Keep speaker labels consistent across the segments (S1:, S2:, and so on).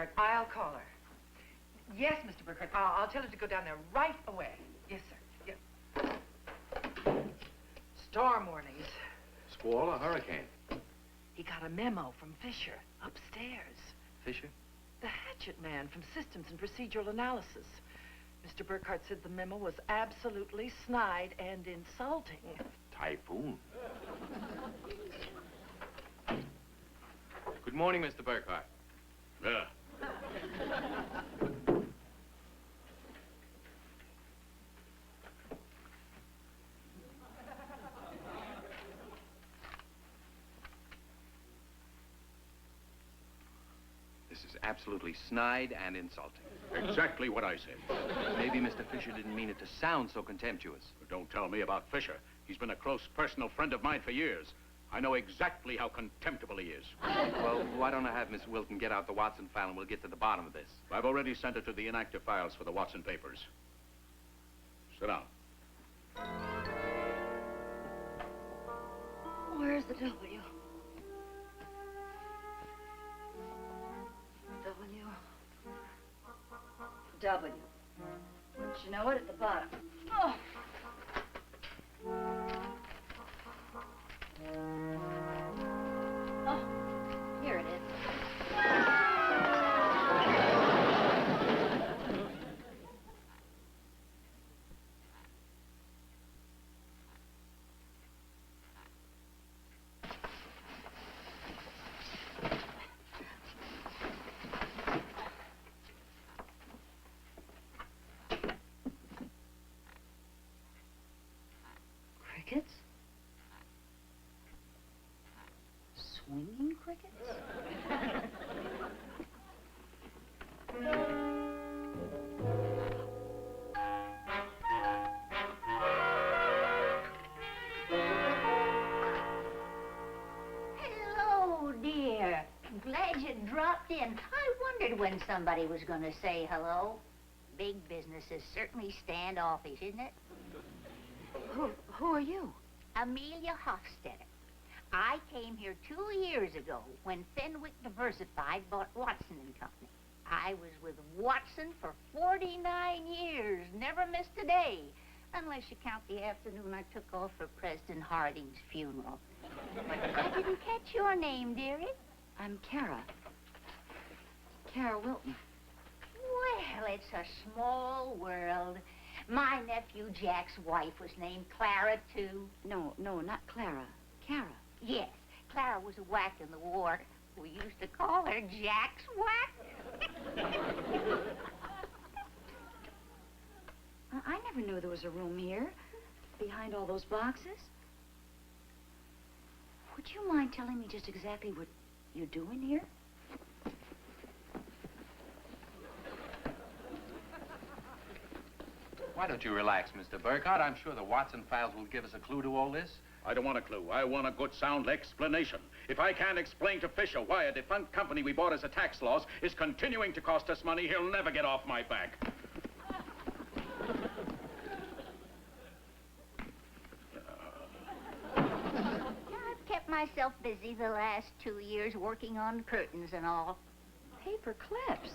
S1: Burkhardt. I'll call her. Yes, Mr. Burkhardt. I'll tell her to go down there right away. Yes, sir. Yes. Storm warnings.
S2: Squall or hurricane?
S1: He got a memo from Fisher upstairs.
S2: Fisher?
S1: The hatchet man from Systems and Procedural Analysis. Mr. Burkhardt said the memo was absolutely snide and insulting.
S2: Typhoon. Good morning, Mr. Burkhardt.
S3: Yeah.
S2: This is absolutely snide and insulting.
S3: Exactly what I said.
S2: Maybe Mr. Fisher didn't mean it to sound so contemptuous.
S3: But don't tell me about Fisher. He's been a close personal friend of mine for years. I know exactly how contemptible he is.
S2: Well, why don't I have Miss Wilton get out the Watson file and we'll get to the bottom of this.
S3: I've already sent it to the inactive files for the Watson papers. Sit down.
S4: Where's the W? W. Wouldn't you know it, at the bottom? Oh! Oh, here it is. Crickets? Swinging crickets?
S5: Hello, dear. Glad you dropped in. I wondered when somebody was going to say hello. Big businesses certainly standoffish, isn't it?
S4: Who are you?
S5: Amelia Hofstetter. I came here 2 years ago when Fenwick Diversified bought Watson and Company. I was with Watson for 49 years, never missed a day, unless you count the afternoon I took off for President Harding's funeral. But I didn't catch your name, dearie.
S4: I'm Cara. Cara Wilton.
S5: Well, it's a small world. My nephew Jack's wife was named Clara, too.
S4: No, not Clara. Cara.
S5: Yes, Clara was a whack in the war. We used to call her Jack's whack.
S4: I never knew there was a room here, behind all those boxes. Would you mind telling me just exactly what you're doing here?
S2: Why don't you relax, Mr. Burkhardt? I'm sure the Watson files will give us a clue to all this.
S3: I don't want a clue. I want a good, sound explanation. If I can't explain to Fisher why a defunct company we bought as a tax loss is continuing to cost us money, he'll never get off my back.
S5: I've kept myself busy the last 2 years working on curtains and all.
S4: Paper clips.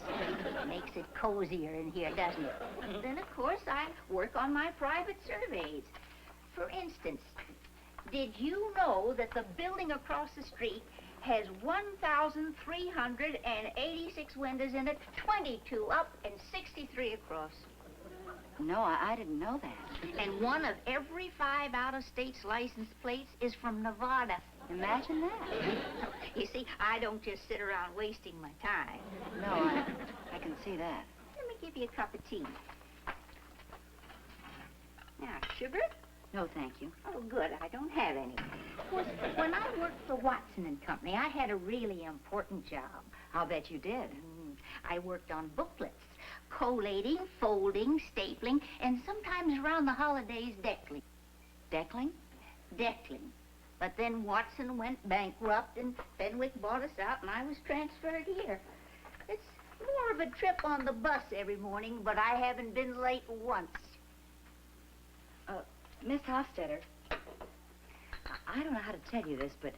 S5: Makes it cozier in here, doesn't it? Then, of course, I work on my private surveys. For instance, did you know that the building across the street has 1,386 windows in it, 22 up and 63 across?
S4: No, I didn't know that.
S5: And one of every 5 out-of-state's license plates is from Nevada.
S4: Imagine that.
S5: You see, I don't just sit around wasting my time.
S4: No, I can see that.
S5: Let me give you a cup of tea. Now, sugar?
S4: No, thank you.
S5: Oh, good. I don't have any. Of course, when I worked for Watson and Company, I had a really important job.
S4: I'll bet you did.
S5: I worked on booklets, collating, folding, stapling, and sometimes around the holidays, deckling.
S4: Deckling?
S5: Deckling. But then Watson went bankrupt and Fenwick bought us out and I was transferred here. It's more of a trip on the bus every morning, but I haven't been late once.
S4: Miss Hofstetter, I don't know how to tell you this, but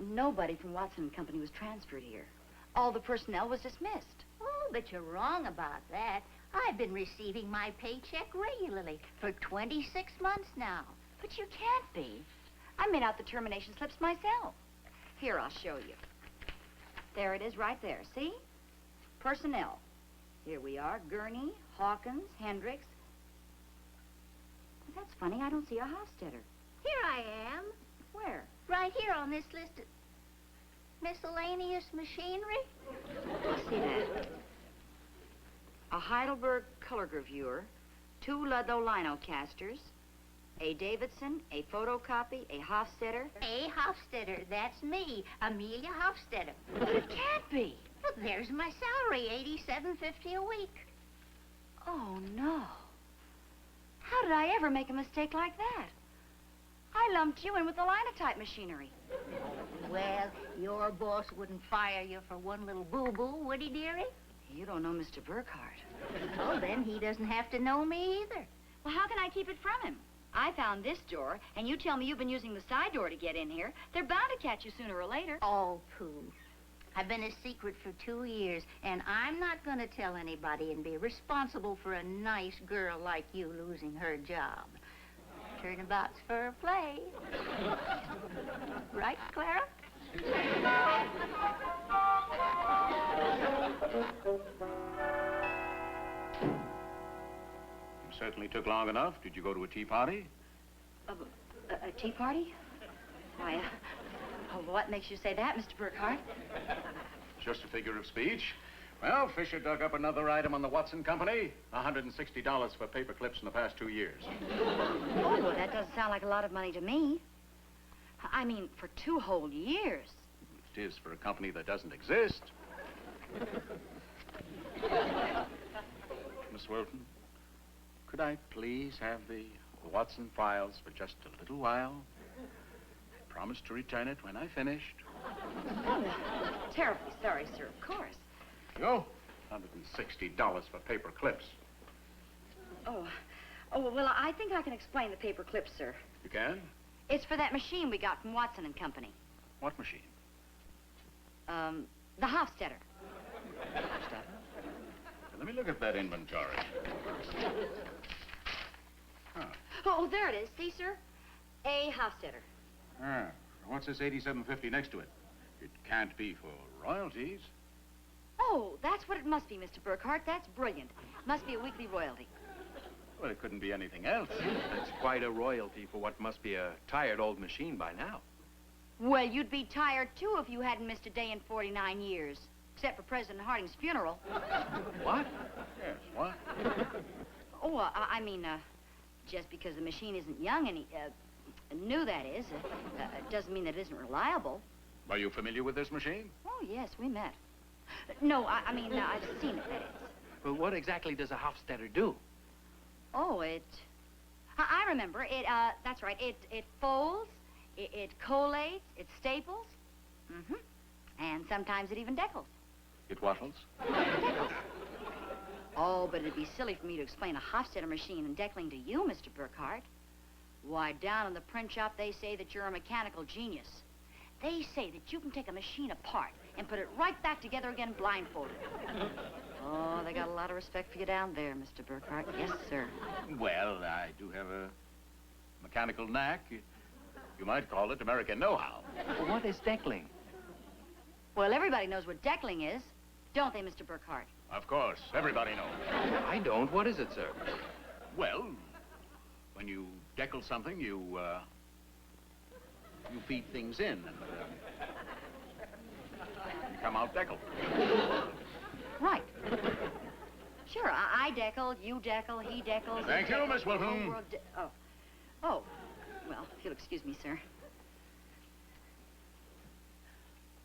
S4: nobody from Watson and Company was transferred here. All the personnel was dismissed.
S5: Oh, but you're wrong about that. I've been receiving my paycheck regularly for 26 months now.
S4: But you can't be. I made out the termination slips myself. Here, I'll show you. There it is right there, see? Personnel. Here we are, Gurney, Hawkins, Hendricks. That's funny, I don't see a Hofstetter.
S5: Here I am,
S4: Where?
S5: right here on this list of miscellaneous machinery.
S4: I see that. A Heidelberg color gravure, 2 Ludlow lino casters, a Davidson, a photocopy, a Hofstetter.
S5: A Hofstetter, that's me, Amelia Hofstetter.
S4: But it can't be.
S5: Well, there's my salary, $87.50 a week.
S4: Oh, no. How did I ever make a mistake like that? I lumped you in with the linotype machinery.
S5: Well, your boss wouldn't fire you for one little boo-boo, would he, dearie?
S4: You don't know Mr. Burkhardt.
S5: Oh, then he doesn't have to know me either.
S4: Well, how can I keep it from him? I found this door, and you tell me you've been using the side door to get in here. They're bound to catch you sooner or later.
S5: Oh, pooh. I've been a secret for 2 years, and I'm not going to tell anybody and be responsible for a nice girl like you losing her job. Turnabout's for a play. Right, Clara?
S3: You certainly took long enough. Did you go to a tea party?
S4: A tea party? Why, what makes you say that, Mr. Burkhardt?
S3: Just a figure of speech. Well, Fisher dug up another item on the Watson Company. $160 for paper clips in the past 2 years.
S4: Oh, well, that doesn't sound like a lot of money to me. I mean, for 2 whole years.
S3: It is for a company that doesn't exist. Miss Wilton, could I please have the Watson files for just a little while? I promised to return it when I finished.
S4: Oh, terribly sorry, sir, of course.
S3: Yo, $160 for paper clips.
S4: Oh, well, I think I can explain the paper clips, sir.
S3: You can?
S4: It's for that machine we got from Watson and Company.
S3: What machine?
S4: The Hofstetter.
S3: Let me look at that inventory.
S4: Oh, there it is. See, sir? A Hofstetter.
S3: What's this $87.50 next to it? It can't be for royalties.
S4: Oh, that's what it must be, Mr. Burkhardt. That's brilliant. Must be a weekly royalty.
S3: Well, it couldn't be anything else.
S2: That's quite a royalty for what must be a tired old machine by now.
S4: Well, you'd be tired, too, if you hadn't missed a day in 49 years. Except for President Harding's funeral.
S3: What? Yes, what?
S4: Oh, I mean, just because the machine isn't young and new, that is, doesn't mean that it isn't reliable.
S3: Are you familiar with this machine?
S4: Oh, yes, we met. No, I mean, I've seen it, that is.
S2: But what exactly does a Hofstetter do?
S4: Oh, I remember. That's right. It folds, it collates, it staples. Mm-hmm. And sometimes it even decals.
S3: It wattles?
S4: Decals. Oh, but it'd be silly for me to explain a Hofstetter machine and deckling to you, Mr. Burkhardt. Why, down in the print shop, they say that you're a mechanical genius. They say that you can take a machine apart and put it right back together again blindfolded. Oh, they got a lot of respect for you down there, Mr. Burkhardt. Yes, sir.
S3: Well, I do have a mechanical knack. You might call it American know-how.
S2: What is deckling?
S4: Well, everybody knows what deckling is, don't they, Mr. Burkhardt?
S3: Of course, everybody knows.
S2: I don't. What is it, sir?
S3: Well, when you deckle something, you feed things in and come out deckled.
S4: Right. Sure, I deckle, you deckle, he deckles.
S3: Thank
S4: he
S3: you,
S4: deckles,
S3: Miss Wilton.
S4: the whole world oh. Well, if you'll excuse me, sir.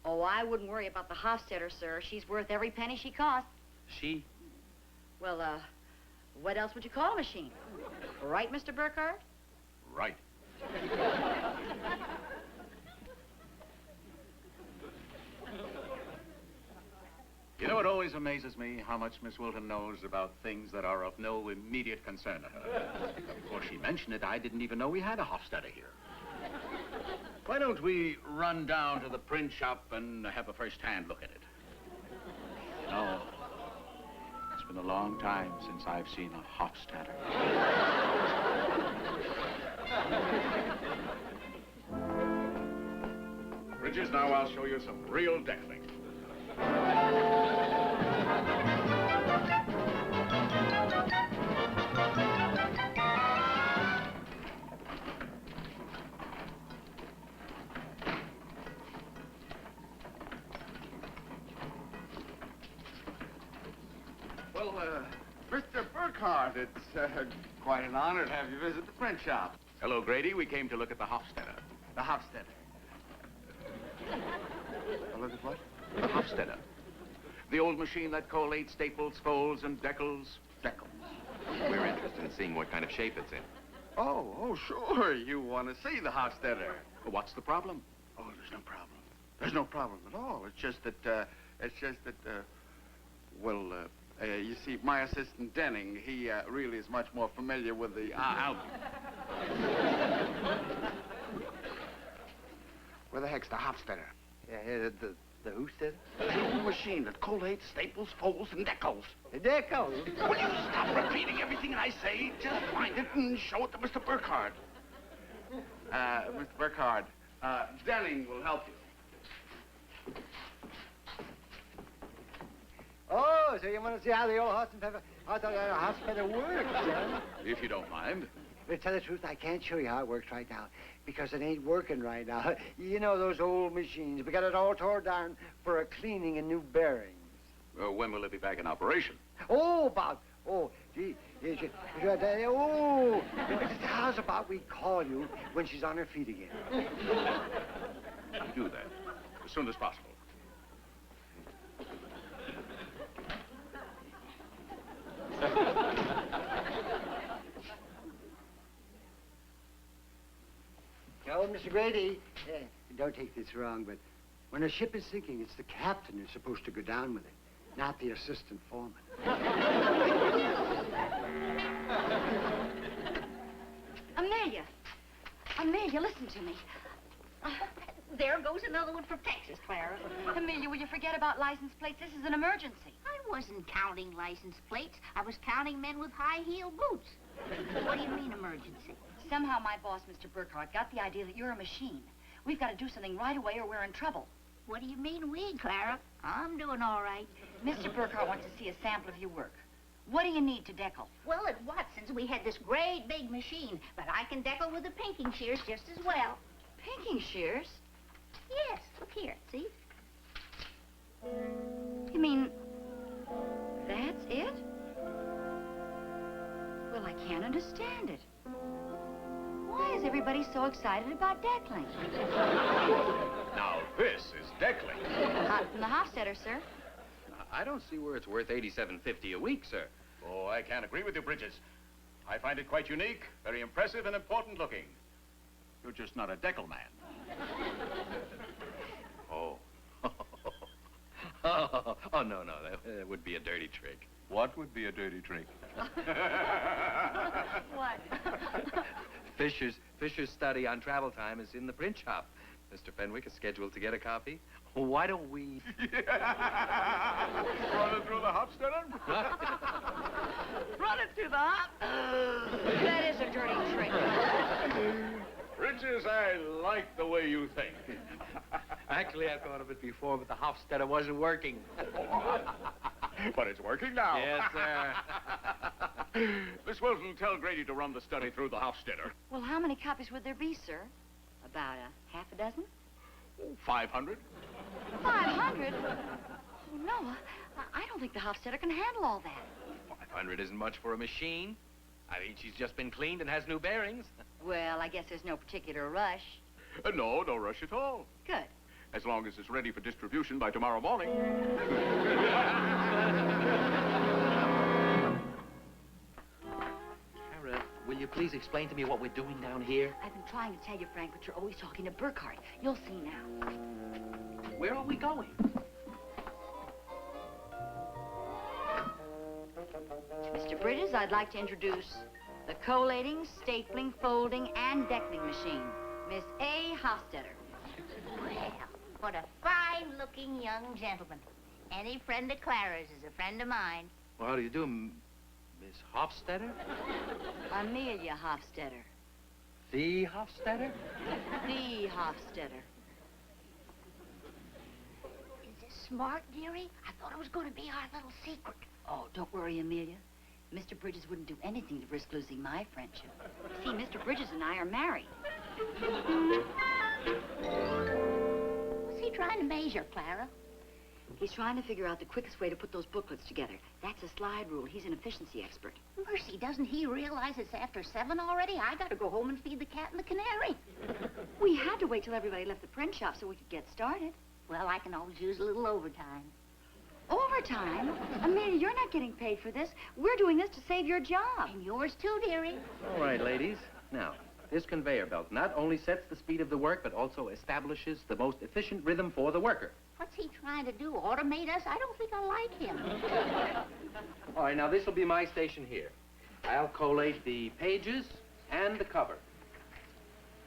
S4: Oh, I wouldn't worry about the Hofstetter, sir. She's worth every penny she cost.
S2: She?
S4: Well, what else would you call a machine? Right, Mr. Burkhardt?
S3: Right. You know, it always amazes me how much Miss Wilton knows about things that are of no immediate concern to her. Before she mentioned it, I didn't even know we had a Hofstetter here. Why don't we run down to the print shop and have a first-hand look at it? No, been a long time since I've seen a Hofstetter. Bridges, now I'll show you some real dancing.
S6: Well, Mr. Burkhardt, it's quite an honor to have you visit the print shop.
S3: Hello, Grady. We came to look at the Hofstetter.
S6: The Hofstetter. Look at what?
S3: The Hofstetter. The old machine that collates, staples, folds, and decals.
S6: Deckles.
S2: We're interested in seeing what kind of shape it's in.
S6: Oh, sure. You want to see the Hofstetter.
S3: Well, what's the problem?
S6: Oh, there's no problem. There's no problem at all. It's just that, you see, my assistant Denning, he really is much more familiar with the Where the heck's the Hofstetter?
S7: Yeah, the who said?
S6: The old machine that collates, staples, folds, and decals.
S7: The deco.
S6: Will you stop repeating everything I say? Just find it and show it to Mr. Burkhardt. Mr. Burkhardt, Denning will help you.
S7: Oh, so you want to see how the old hospital works, huh?
S3: If you don't mind.
S7: To tell the truth, I can't show you how it works right now because it ain't working right now. You know those old machines. We got it all tore down for a cleaning and new bearings.
S3: When will it be back in operation?
S7: How's about we call you when she's on her feet again?
S3: Do that as soon as possible.
S7: Oh, Mr. Grady, don't take this wrong, but when a ship is sinking, it's the captain who's supposed to go down with it, not the assistant foreman.
S4: Amelia, listen to me.
S5: There goes another one from Texas, Clara.
S4: Amelia, will you forget about license plates? This is an emergency.
S5: I wasn't counting license plates. I was counting men with high-heel boots. What do you mean, emergency?
S4: Somehow my boss, Mr. Burkhardt, got the idea that you're a machine. We've got to do something right away or we're in trouble.
S5: What do you mean, we, Clara? I'm doing all right.
S4: Mr. Burkhardt wants to see a sample of your work. What do you need to decal?
S5: Well, at Watson's, we had this great big machine, but I can decal with the pinking shears just as well.
S4: Pinking shears?
S5: Yes, look here, see?
S4: You mean, that's it? Well, I can't understand it. Why is everybody so excited about deckling?
S3: Now, this is deckling.
S4: Hot from the Hofstetter, sir.
S2: I don't see where it's worth $87.50 a week, sir.
S3: Oh, I can't agree with you, Bridges. I find it quite unique, very impressive, and important looking. You're just not a decal man.
S2: Oh. Oh, no, that would be a dirty trick.
S3: What would be a dirty trick?
S4: What?
S2: Fisher's study on travel time is in the print shop. Mr. Fenwick is scheduled to get a copy. Why don't we...
S3: Run it through the Hofstetter?
S4: Run it through the hop. That is a dirty trick.
S3: Bridges, I like the way you think.
S2: Actually, I thought of it before, but the Hofstetter wasn't working.
S3: But it's working now.
S2: Yes, sir.
S3: Miss Wilson, tell Grady to run the study through the Hofstetter.
S4: Well, how many copies would there be, sir? About half a dozen?
S3: 500?
S4: 500? Oh, no. I don't think the Hofstetter can handle all that.
S2: 500 isn't much for a machine. I mean, she's just been cleaned and has new bearings.
S4: Well, I guess there's no particular rush.
S3: No rush at all.
S4: Good.
S3: As long as it's ready for distribution by tomorrow morning.
S2: Cara, will you please explain to me what we're doing down here?
S4: I've been trying to tell you, Frank, but you're always talking to Burkhardt. You'll see now.
S2: Where are we going?
S4: Mr. Bridges, I'd like to introduce the collating, stapling, folding, and deckling machine, Miss A. Hofstetter.
S5: Well, what a fine-looking young gentleman. Any friend of Clara's is a friend of mine.
S2: Well, how do you do, Miss Hofstetter?
S4: Amelia Hofstetter.
S2: The Hofstetter?
S4: The Hofstetter.
S5: Is this smart, dearie? I thought it was going to be our little secret.
S4: Oh, don't worry, Amelia. Mr. Bridges wouldn't do anything to risk losing my friendship. See, Mr. Bridges and I are married.
S5: What's he trying to measure, Clara?
S4: He's trying to figure out the quickest way to put those booklets together. That's a slide rule. He's an efficiency expert.
S5: Mercy, doesn't he realize it's after 7 already? I gotta go home and feed the cat and the canary.
S4: We had to wait till everybody left the print shop so we could get started.
S5: Well, I can always use a little overtime.
S4: Overtime? Amelia, you're not getting paid for this. We're doing this to save your job.
S5: And yours too, dearie.
S2: All right, ladies. Now, this conveyor belt not only sets the speed of the work, but also establishes the most efficient rhythm for the worker.
S5: What's he trying to do? Automate us? I don't think I like him.
S2: All right, now this will be my station here. I'll collate the pages and the cover.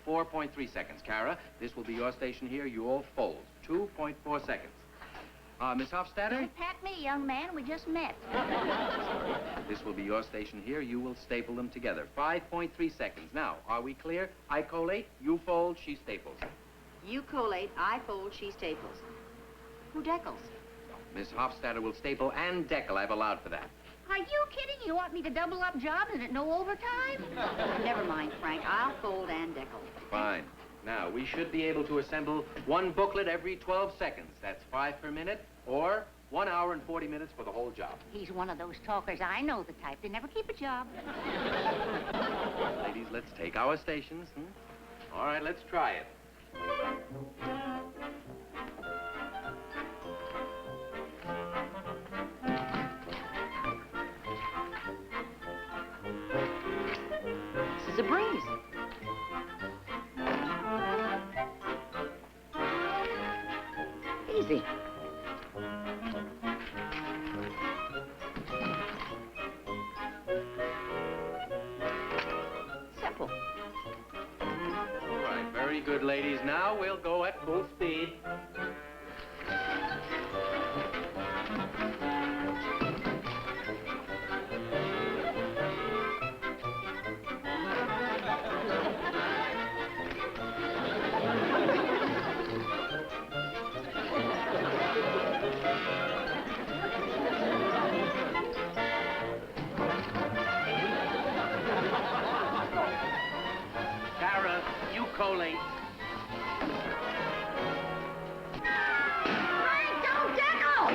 S2: 4.3 seconds, Cara. This will be your station here. You all fold. 2.4 seconds. Miss Hofstetter?
S5: Don't pat me, young man. We just met.
S2: This will be your station here. You will staple them together. 5.3 seconds. Now, are we clear? I collate, you fold, she staples.
S4: You collate, I fold, she staples. Who decals?
S2: Miss Hofstetter will staple and decal. I've allowed for that.
S5: Are you kidding? You want me to double up jobs and at no overtime?
S4: Never mind, Frank. I'll fold and decal.
S2: Fine. Now, we should be able to assemble one booklet every 12 seconds. That's 5 per minute, or 1 hour and 40 minutes for the whole job.
S5: He's one of those talkers. I know the type. They never keep a job.
S2: Ladies, let's take our stations. All right, let's try it.
S4: This is a breeze. Easy. Simple.
S2: All right, very good, ladies. Now we'll go at full speed. Cara, you collate.
S5: Frank, don't decal!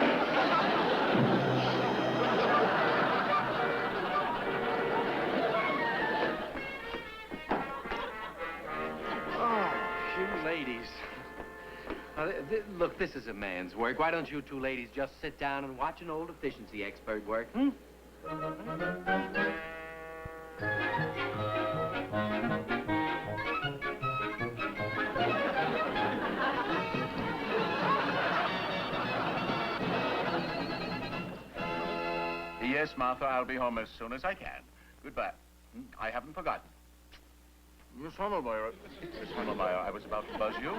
S2: Oh, you ladies. Look, this is a man's work. Why don't you two ladies just sit down and watch an old efficiency expert work,
S3: Yes, Martha, I'll be home as soon as I can. Goodbye. I haven't forgotten. Miss Hammelmeyer, I was about to buzz you.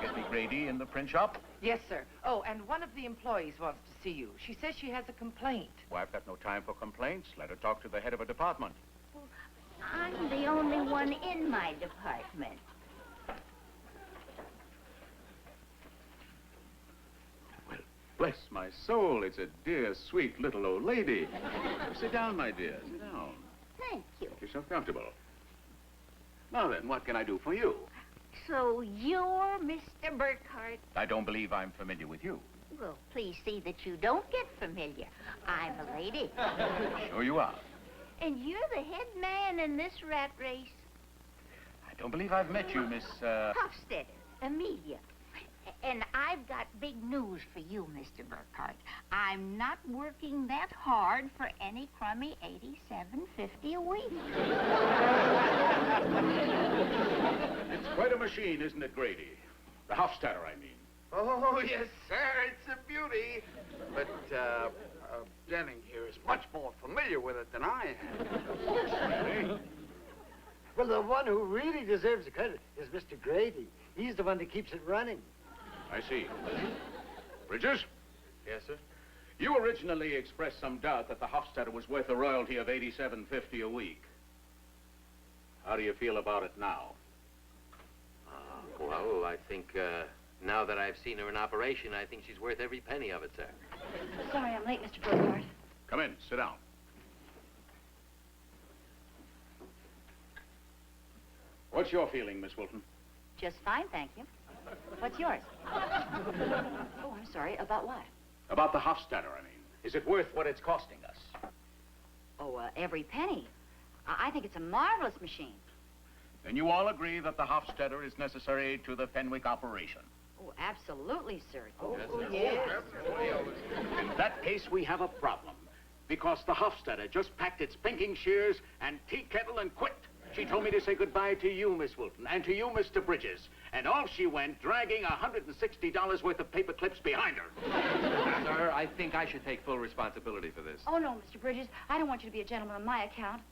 S3: Get me Grady in the print shop.
S1: Yes, sir. Oh, and one of the employees wants to see you. She says she has a complaint.
S3: Well, I've got no time for complaints. Let her talk to the head of a department.
S5: I'm the only one in my department.
S3: Well, bless my soul, it's a dear, sweet little old lady. Sit down, my dear. Sit down.
S5: Thank you.
S3: Make yourself comfortable. Now then, what can I do for you?
S5: So you're Mr. Burkhardt?
S3: I don't believe I'm familiar with you.
S5: Well, please see that you don't get familiar. I'm a lady.
S3: Sure you are.
S5: And you're the head man in this rat race.
S3: I don't believe I've met you, Miss,
S5: Hofstetter, Amelia. And I've got big news for you, Mr. Burkhardt. I'm not working that hard for any crummy $87.50 a week.
S3: It's quite a machine, isn't it, Grady? The Hofstetter, I mean.
S6: Oh, yes, sir. It's a beauty. But, Denning here is much more familiar with it than I am.
S7: Well, the one who really deserves the credit is Mr. Grady. He's the one that keeps it running.
S3: I see. Bridges?
S6: Yes, sir?
S3: You originally expressed some doubt that the Hofstetter was worth a royalty of $87.50 a week. How do you feel about it now?
S2: Well, I think, now that I've seen her in operation, I think she's worth every penny of it, sir.
S4: Sorry I'm late, Mr. Burkhardt.
S3: Come in, sit down. What's your feeling, Miss Wilton?
S4: Just fine, thank you. What's yours? Oh, I'm sorry. About what?
S3: About the Hofstetter, I mean. Is it worth what it's costing us?
S4: Oh, every penny. I think it's a marvelous machine.
S3: Then you all agree that the Hofstetter is necessary to the Fenwick operation?
S4: Oh, absolutely, sir.
S1: Yes.
S3: In that case, we have a problem. Because the Hofstetter just packed its pinking shears and tea kettle and quit. She told me to say goodbye to you, Miss Wilton, and to you, Mr. Bridges. And off she went, dragging $160 worth of paper clips behind her.
S2: Sir, I think I should take full responsibility for this.
S4: Oh, no, Mr. Bridges. I don't want you to be a gentleman on my account.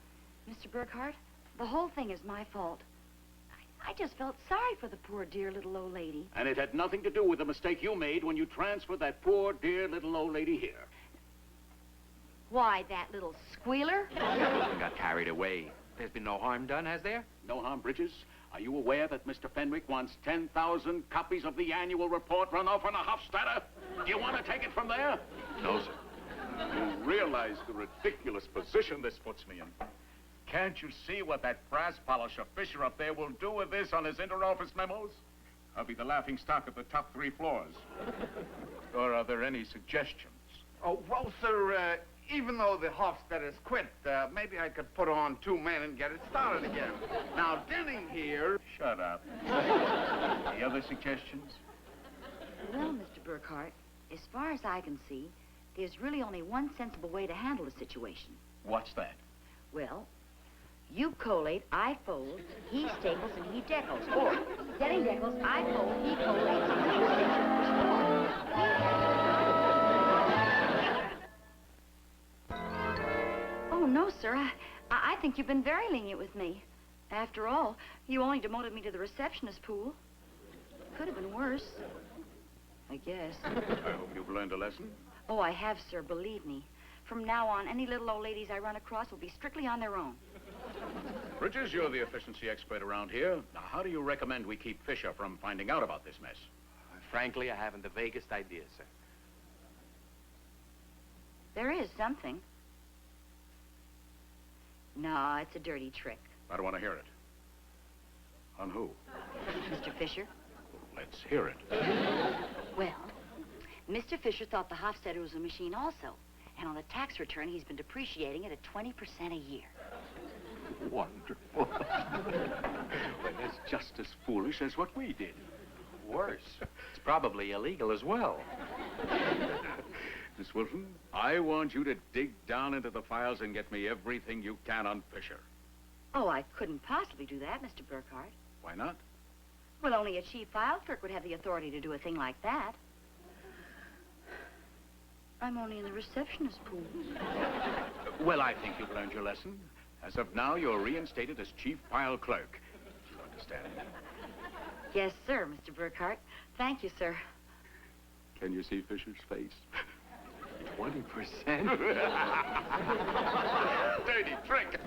S4: Mr. Burkhardt, the whole thing is my fault. I just felt sorry for the poor, dear little old lady.
S3: And it had nothing to do with the mistake you made when you transferred that poor, dear little old lady here.
S4: Why, that little squealer?
S2: We got carried away. There's been no harm done, has there?
S3: No harm, Bridges. Are you aware that Mr. Fenwick wants 10,000 copies of the annual report run off on a Hofstetter? Do you want to take it from there?
S2: No, sir.
S3: You realize the ridiculous position this puts me in. Can't you see what that brass polisher Fisher up there will do with this on his inter-office memos? I'll be the laughing stock of the top 3 floors. Or are there any suggestions?
S6: Oh, well, sir, even though the Hofstetter's quit, maybe I could put on 2 men and get it started again. Now, Denning here...
S3: Shut up. Any other suggestions?
S4: Well, Mr. Burkhardt, as far as I can see, there's really only one sensible way to handle the situation.
S3: What's that?
S4: Well, you collate, I fold, he staples, and he decals. Or, Denning decals, I fold, he collates, and he staples. Oh, no, sir. I think you've been very lenient with me. After all, you only demoted me to the receptionist pool. Could have been worse. I guess.
S3: I hope you've learned a lesson.
S4: Oh, I have, sir, believe me. From now on, any little old ladies I run across will be strictly on their own.
S3: Bridges, you're the efficiency expert around here. Now, how do you recommend we keep Fisher from finding out about this mess?
S2: Frankly, I haven't the vaguest idea, sir.
S4: There is something. No, it's a dirty trick.
S3: I don't want to hear it. On who?
S4: Mr. Fisher?
S3: Let's hear it.
S4: Well, Mr. Fisher thought the Hofstetter was a machine also. And on the tax return, he's been depreciating it at 20% a year.
S3: Wonderful. Well, that's just as foolish as what we did.
S2: Worse. It's probably illegal as well.
S3: Miss Wilton, I want you to dig down into the files and get me everything you can on Fisher.
S4: Oh, I couldn't possibly do that, Mr. Burkhardt.
S3: Why not?
S4: Well, only a chief file clerk would have the authority to do a thing like that. I'm only in the receptionist pool.
S3: Well, I think you've learned your lesson. As of now, you're reinstated as chief file clerk. You understand?
S4: Yes, sir, Mr. Burkhardt. Thank you, sir.
S3: Can you see Fisher's face?
S2: 20%?
S3: Dirty trick.